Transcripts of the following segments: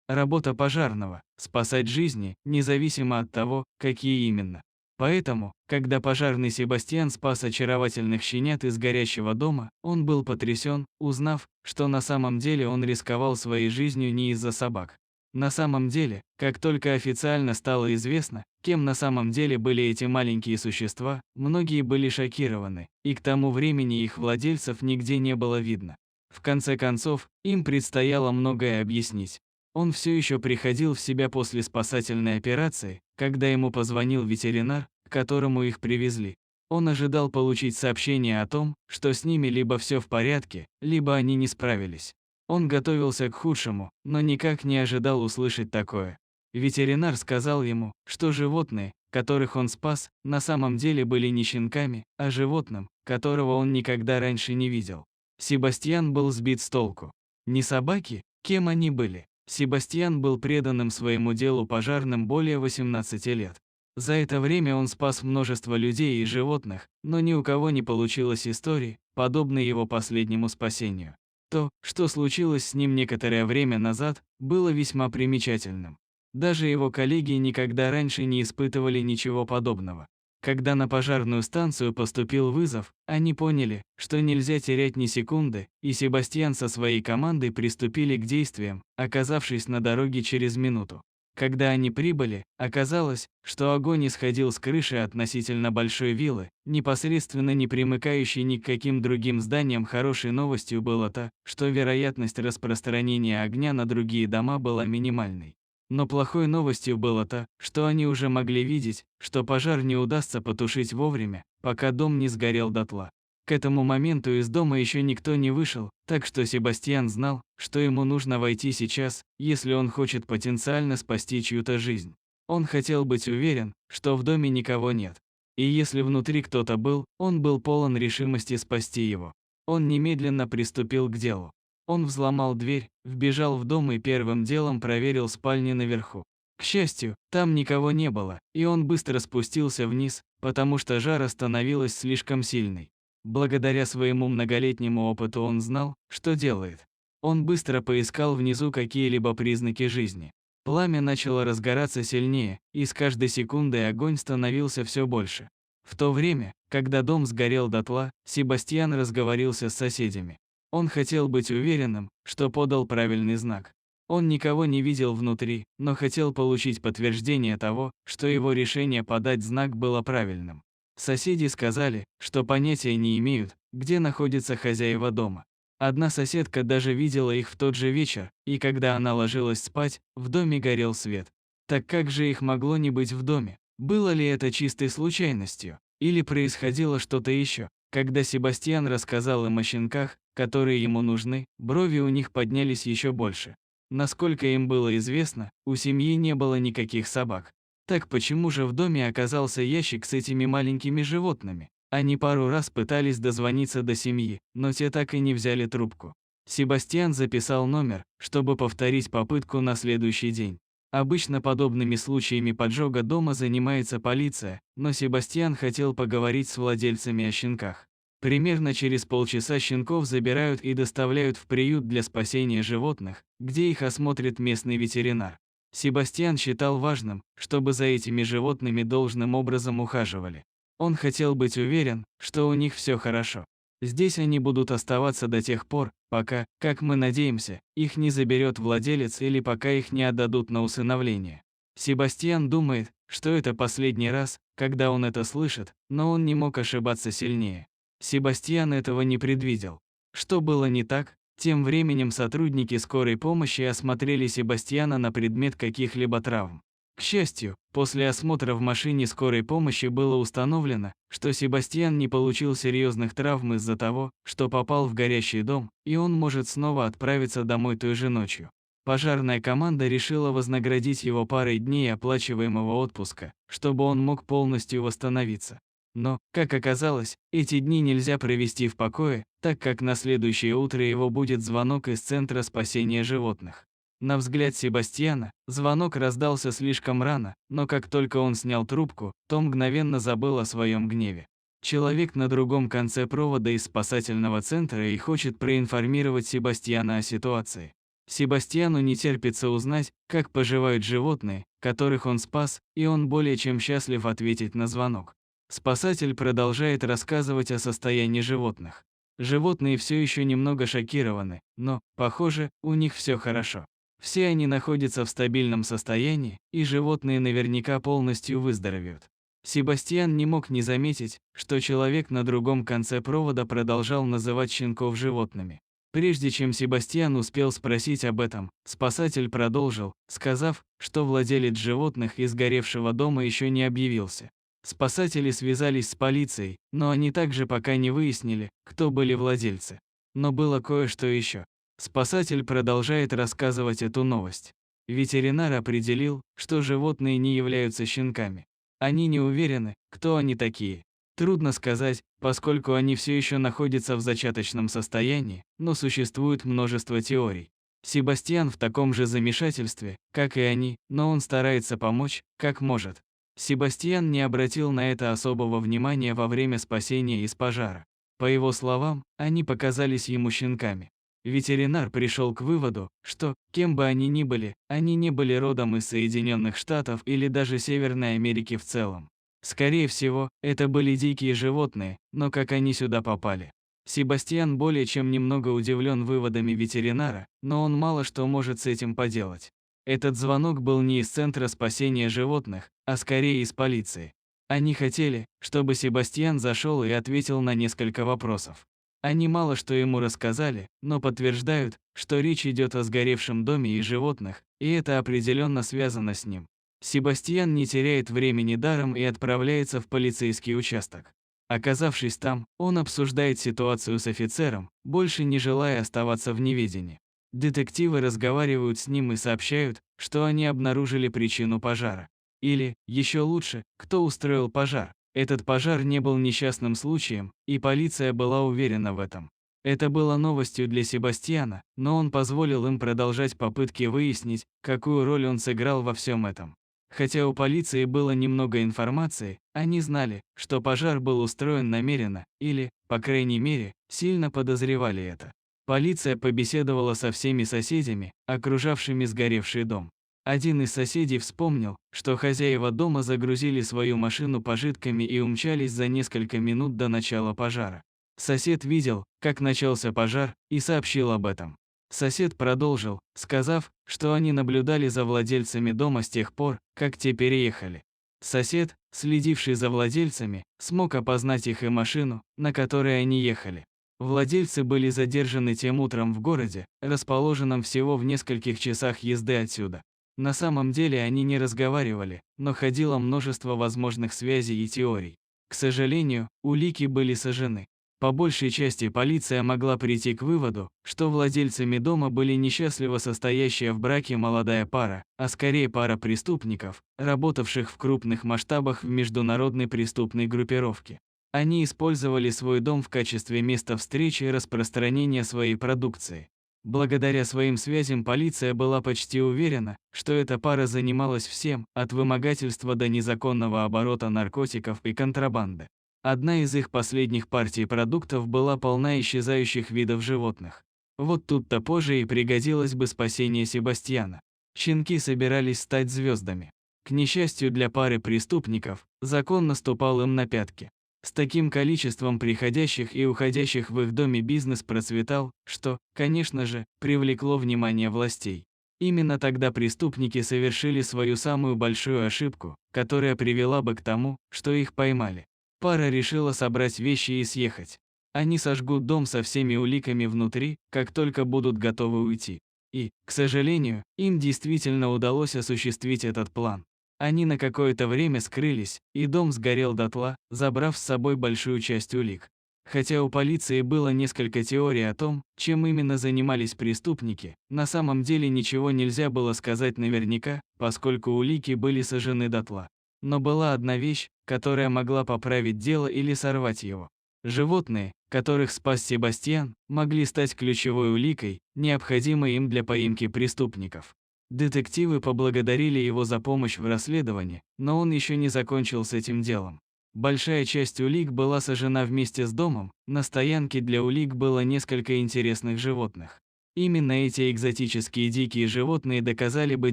Работа пожарного – спасать жизни, независимо от того, какие именно. Поэтому, когда пожарный Себастьян спас очаровательных щенят из горящего дома, он был потрясен, узнав, что на самом деле он рисковал своей жизнью не из-за собак. На самом деле, как только официально стало известно, кем на самом деле были эти маленькие существа, многие были шокированы, и к тому времени их владельцев нигде не было видно. В конце концов, им предстояло многое объяснить. Он все еще приходил в себя после спасательной операции, когда ему позвонил ветеринар, к которому их привезли. Он ожидал получить сообщение о том, что с ними либо все в порядке, либо они не справились. Он готовился к худшему, но никак не ожидал услышать такое. Ветеринар сказал ему, что животные, которых он спас, на самом деле были не щенками, а животным, которого он никогда раньше не видел. Себастьян был сбит с толку. Не собаки? Кем они были? Себастьян был преданным своему делу пожарным более 18 лет. За это время он спас множество людей и животных, но ни у кого не получилось истории, подобной его последнему спасению. То, что случилось с ним некоторое время назад, было весьма примечательным. Даже его коллеги никогда раньше не испытывали ничего подобного. Когда на пожарную станцию поступил вызов, они поняли, что нельзя терять ни секунды, и Себастьян со своей командой приступили к действиям, оказавшись на дороге через минуту. Когда они прибыли, оказалось, что огонь исходил с крыши относительно большой виллы, непосредственно не примыкающей ни к каким другим зданиям. Хорошей новостью было то, что вероятность распространения огня на другие дома была минимальной. Но плохой новостью было то, что они уже могли видеть, что пожар не удастся потушить вовремя, пока дом не сгорел дотла. К этому моменту из дома еще никто не вышел, так что Себастьян знал, что ему нужно войти сейчас, если он хочет потенциально спасти чью-то жизнь. Он хотел быть уверен, что в доме никого нет. И если внутри кто-то был, он был полон решимости спасти его. Он немедленно приступил к делу. Он взломал дверь, вбежал в дом и первым делом проверил спальни наверху. К счастью, там никого не было, и он быстро спустился вниз, потому что жара становилась слишком сильной. Благодаря своему многолетнему опыту он знал, что делает. Он быстро поискал внизу какие-либо признаки жизни. Пламя начало разгораться сильнее, и с каждой секундой огонь становился все больше. В то время, когда дом сгорел дотла, Себастьян разговорился с соседями. Он хотел быть уверенным, что подал правильный знак. Он никого не видел внутри, но хотел получить подтверждение того, что его решение подать знак было правильным. Соседи сказали, что понятия не имеют, где находятся хозяева дома. Одна соседка даже видела их в тот же вечер, и когда она ложилась спать, в доме горел свет. Так как же их могло не быть в доме? Было ли это чистой случайностью? Или происходило что-то еще? Когда Себастьян рассказал им о щенках, которые ему нужны, брови у них поднялись еще больше. Насколько им было известно, у семьи не было никаких собак. Так почему же в доме оказался ящик с этими маленькими животными? Они пару раз пытались дозвониться до семьи, но те так и не взяли трубку. Себастьян записал номер, чтобы повторить попытку на следующий день. Обычно подобными случаями поджога дома занимается полиция, но Себастьян хотел поговорить с владельцами о щенках. Примерно через полчаса щенков забирают и доставляют в приют для спасения животных, где их осмотрит местный ветеринар. Себастьян считал важным, чтобы за этими животными должным образом ухаживали. Он хотел быть уверен, что у них все хорошо. Здесь они будут оставаться до тех пор, пока, как мы надеемся, их не заберет владелец или пока их не отдадут на усыновление. Себастьян думает, что это последний раз, когда он это слышит, но он не мог ошибаться сильнее. Себастьян этого не предвидел. Что было не так? Тем временем сотрудники скорой помощи осмотрели Себастьяна на предмет каких-либо травм. К счастью, после осмотра в машине скорой помощи было установлено, что Себастьян не получил серьезных травм из-за того, что попал в горящий дом, и он может снова отправиться домой той же ночью. Пожарная команда решила вознаградить его парой дней оплачиваемого отпуска, чтобы он мог полностью восстановиться. Но, как оказалось, эти дни нельзя провести в покое, так как на следующее утро его будет звонок из Центра спасения животных. На взгляд Себастьяна, звонок раздался слишком рано, но как только он снял трубку, то мгновенно забыл о своем гневе. Человек на другом конце провода из спасательного центра и хочет проинформировать Себастьяна о ситуации. Себастьяну не терпится узнать, как поживают животные, которых он спас, и он более чем счастлив ответить на звонок. Спасатель продолжает рассказывать о состоянии животных. Животные все еще немного шокированы, но, похоже, у них все хорошо. Все они находятся в стабильном состоянии, и животные наверняка полностью выздоровеют. Себастьян не мог не заметить, что человек на другом конце провода продолжал называть щенков животными. Прежде чем Себастьян успел спросить об этом, спасатель продолжил, сказав, что владелец животных из сгоревшего дома еще не объявился. Спасатели связались с полицией, но они также пока не выяснили, кто были владельцы. Но было кое-что еще. Спасатель продолжает рассказывать эту новость. Ветеринар определил, что животные не являются щенками. Они не уверены, кто они такие. Трудно сказать, поскольку они все еще находятся в зачаточном состоянии, но существует множество теорий. Себастьян в таком же замешательстве, как и они, но он старается помочь, как может. Себастьян не обратил на это особого внимания во время спасения из пожара. По его словам, они показались ему щенками. Ветеринар пришел к выводу, что, кем бы они ни были, они не были родом из Соединенных Штатов или даже Северной Америки в целом. Скорее всего, это были дикие животные, но как они сюда попали? Себастьян более чем немного удивлен выводами ветеринара, но он мало что может с этим поделать. Этот звонок был не из Центра спасения животных, а скорее из полиции. Они хотели, чтобы Себастьян зашел и ответил на несколько вопросов. Они мало что ему рассказали, но подтверждают, что речь идет о сгоревшем доме и животных, и это определенно связано с ним. Себастьян не теряет времени даром и отправляется в полицейский участок. Оказавшись там, он обсуждает ситуацию с офицером, больше не желая оставаться в неведении. Детективы разговаривают с ним и сообщают, что они обнаружили причину пожара. Или, еще лучше, кто устроил пожар. Этот пожар не был несчастным случаем, и полиция была уверена в этом. Это было новостью для Себастьяна, но он позволил им продолжать попытки выяснить, какую роль он сыграл во всем этом. Хотя у полиции было немного информации, они знали, что пожар был устроен намеренно, или, по крайней мере, сильно подозревали это. Полиция побеседовала со всеми соседями, окружавшими сгоревший дом. Один из соседей вспомнил, что хозяева дома загрузили свою машину пожитками и умчались за несколько минут до начала пожара. Сосед видел, как начался пожар, и сообщил об этом. Сосед продолжил, сказав, что они наблюдали за владельцами дома с тех пор, как те переехали. Сосед, следивший за владельцами, смог опознать их и машину, на которой они ехали. Владельцы были задержаны тем утром в городе, расположенном всего в нескольких часах езды отсюда. На самом деле они не разговаривали, но ходило множество возможных связей и теорий. К сожалению, улики были сожжены. По большей части полиция могла прийти к выводу, что владельцами дома были несчастливо состоящая в браке молодая пара, а скорее пара преступников, работавших в крупных масштабах в международной преступной группировке. Они использовали свой дом в качестве места встречи и распространения своей продукции. Благодаря своим связям полиция была почти уверена, что эта пара занималась всем, от вымогательства до незаконного оборота наркотиков и контрабанды. Одна из их последних партий продуктов была полна исчезающих видов животных. Вот тут-то позже и пригодилось бы спасение Себастьяна. Щенки собирались стать звездами. К несчастью для пары преступников, закон наступал им на пятки. С таким количеством приходящих и уходящих в их доме бизнес процветал, что, конечно же, привлекло внимание властей. Именно тогда преступники совершили свою самую большую ошибку, которая привела бы к тому, что их поймали. Пара решила собрать вещи и съехать. Они сожгут дом со всеми уликами внутри, как только будут готовы уйти. И, к сожалению, им действительно удалось осуществить этот план. Они на какое-то время скрылись, и дом сгорел дотла, забрав с собой большую часть улик. Хотя у полиции было несколько теорий о том, чем именно занимались преступники, на самом деле ничего нельзя было сказать наверняка, поскольку улики были сожжены дотла. Но была одна вещь, которая могла поправить дело или сорвать его. Животные, которых спас Себастьян, могли стать ключевой уликой, необходимой им для поимки преступников. Детективы поблагодарили его за помощь в расследовании, но он еще не закончил с этим делом. Большая часть улик была сожжена вместе с домом, на стоянке для улик было несколько интересных животных. Именно эти экзотические дикие животные доказали бы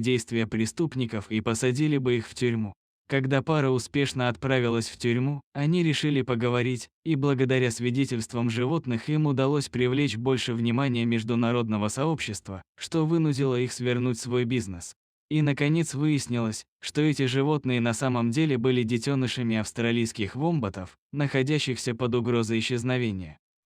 действия преступников и посадили бы их в тюрьму. Когда пара успешно отправилась в тюрьму, они решили поговорить, и благодаря свидетельствам животных им удалось привлечь больше внимания международного сообщества, что вынудило их свернуть свой бизнес. И наконец выяснилось, что эти животные на самом деле были детенышами австралийских вомбатов, находящихся под угрозой исчезновения.